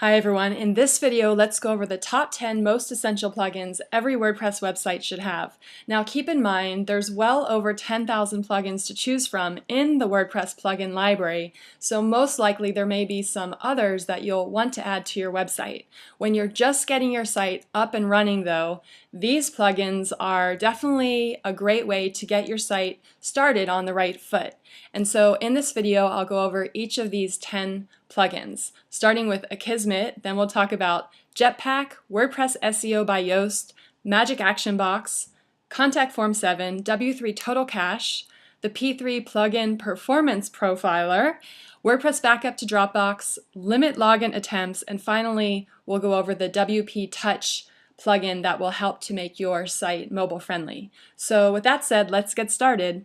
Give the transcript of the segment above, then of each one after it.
Hi everyone, in this video let's go over the top 10 most essential plugins every WordPress website should have. Now keep in mind there's well over 10,000 plugins to choose from in the WordPress plugin library, so most likely there may be some others that you'll want to add to your website. When you're just getting your site up and running though, these plugins are definitely a great way to get your site started on the right foot. And so in this video I'll go over each of these 10 plugins, starting with Akismet. Then we'll talk about Jetpack, WordPress SEO by Yoast, Magic Action Box, Contact Form 7, W3 Total Cache, the P3 Plugin Performance Profiler, WordPress Backup to Dropbox, Limit Login Attempts, and finally we'll go over the WP Touch plugin that will help to make your site mobile friendly. So with that said, let's get started.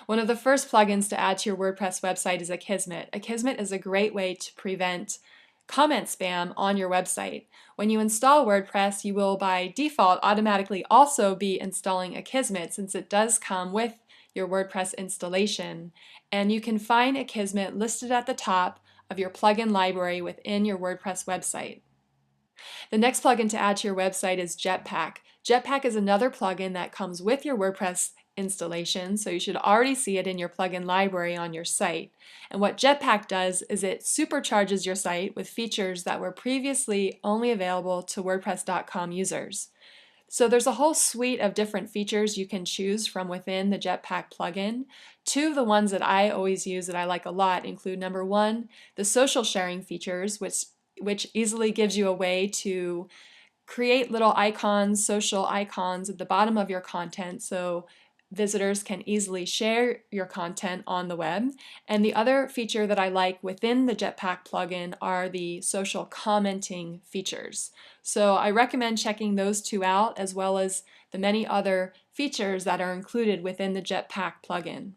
One of the first plugins to add to your WordPress website is Akismet. Akismet is a great way to prevent comment spam on your website. When you install WordPress, you will by default automatically also be installing Akismet since it does come with your WordPress installation. And you can find Akismet listed at the top of your plugin library within your WordPress website. The next plugin to add to your website is Jetpack. Jetpack is another plugin that comes with your WordPress installation, so you should already see it in your plugin library on your site. And what Jetpack does is it supercharges your site with features that were previously only available to WordPress.com users. So there's a whole suite of different features you can choose from within the Jetpack plugin. Two of the ones that I always use that I like a lot include number one, the social sharing features, which easily gives you a way to create little icons, social icons at the bottom of your content so visitors can easily share your content on the web. And the other feature that I like within the Jetpack plugin are the social commenting features. So I recommend checking those two out as well as the many other features that are included within the Jetpack plugin.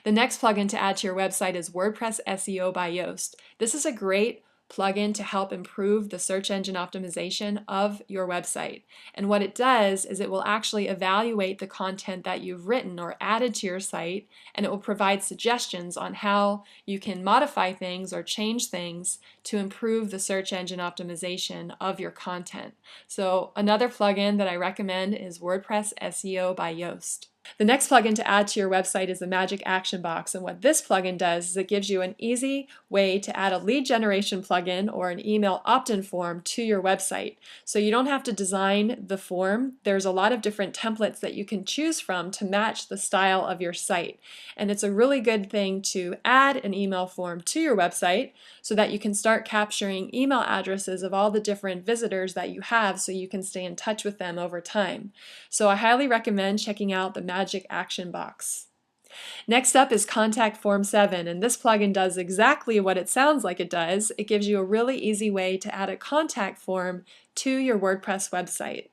The next plugin to add to your website is WordPress SEO by Yoast. This is a great plugin to help improve the search engine optimization of your website. And what it does is it will actually evaluate the content that you've written or added to your site, and it will provide suggestions on how you can modify things or change things to improve the search engine optimization of your content. So another plugin that I recommend is WordPress SEO by Yoast. The next plugin to add to your website is the Magic Action Box, and what this plugin does is it gives you an easy way to add a lead generation plugin or an email opt-in form to your website. So you don't have to design the form. There's a lot of different templates that you can choose from to match the style of your site, and it's a really good thing to add an email form to your website so that you can start capturing email addresses of all the different visitors that you have so you can stay in touch with them over time. So I highly recommend checking out the Magic Action Box. Next up is Contact Form 7, and this plugin does exactly what it sounds like it does. It gives you a really easy way to add a contact form to your WordPress website.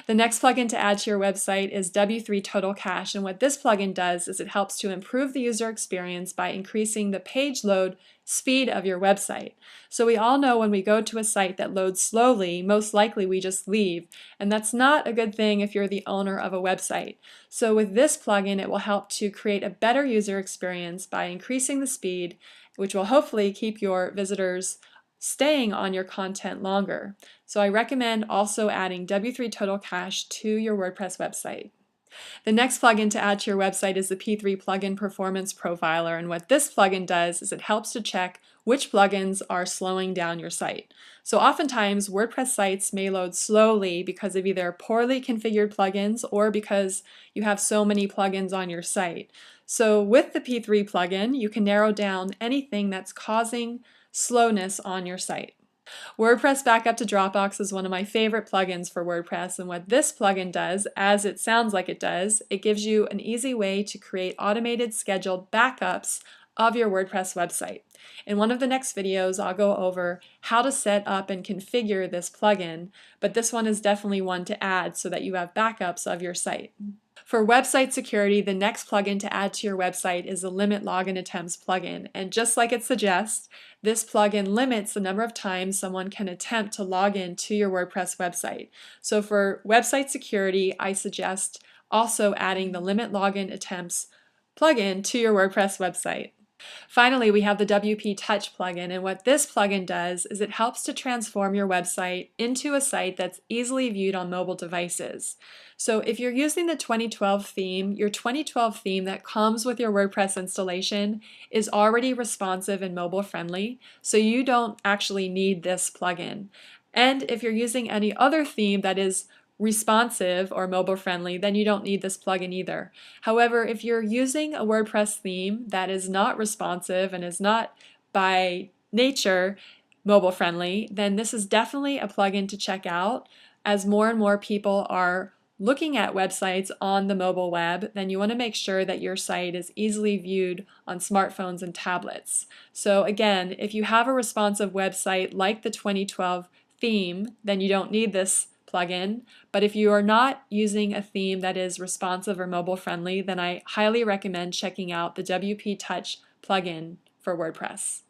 The next plugin to add to your website is W3 Total Cache, and what this plugin does is it helps to improve the user experience by increasing the page load speed of your website. So we all know when we go to a site that loads slowly, most likely we just leave, and that's not a good thing if you're the owner of a website. So with this plugin, it will help to create a better user experience by increasing the speed, which will hopefully keep your visitors staying on your content longer. So I recommend also adding W3 Total Cache to your WordPress website. The next plugin to add to your website is the P3 Plugin Performance Profiler, and what this plugin does is it helps to check which plugins are slowing down your site. So oftentimes WordPress sites may load slowly because of either poorly configured plugins or because you have so many plugins on your site. So with the P3 plugin, you can narrow down anything that's causing slowness on your site. WordPress Backup to Dropbox is one of my favorite plugins for WordPress, and what this plugin does, as it sounds like it does, it gives you an easy way to create automated scheduled backups of your WordPress website. In one of the next videos, I'll go over how to set up and configure this plugin, but this one is definitely one to add so that you have backups of your site. For website security, the next plugin to add to your website is the Limit Login Attempts plugin. And just like it suggests, this plugin limits the number of times someone can attempt to log in to your WordPress website. So for website security, I suggest also adding the Limit Login Attempts plugin to your WordPress website. Finally, we have the WP Touch plugin, and what this plugin does is it helps to transform your website into a site that's easily viewed on mobile devices. So if you're using the 2012 theme, your 2012 theme that comes with your WordPress installation is already responsive and mobile friendly, so you don't actually need this plugin. And if you're using any other theme that is responsive or mobile friendly, then you don't need this plugin either. However, if you're using a WordPress theme that is not responsive and is not by nature mobile friendly, then this is definitely a plugin to check out. As more and more people are looking at websites on the mobile web, then you want to make sure that your site is easily viewed on smartphones and tablets. So again, if you have a responsive website like the 2012 theme, then you don't need this plugin. But if you are not using a theme that is responsive or mobile friendly, then I highly recommend checking out the WP Touch plugin for WordPress.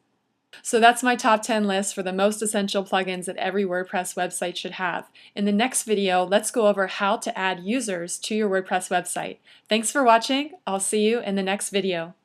So that's my top 10 list for the most essential plugins that every WordPress website should have. In the next video, let's go over how to add users to your WordPress website. Thanks for watching. I'll see you in the next video.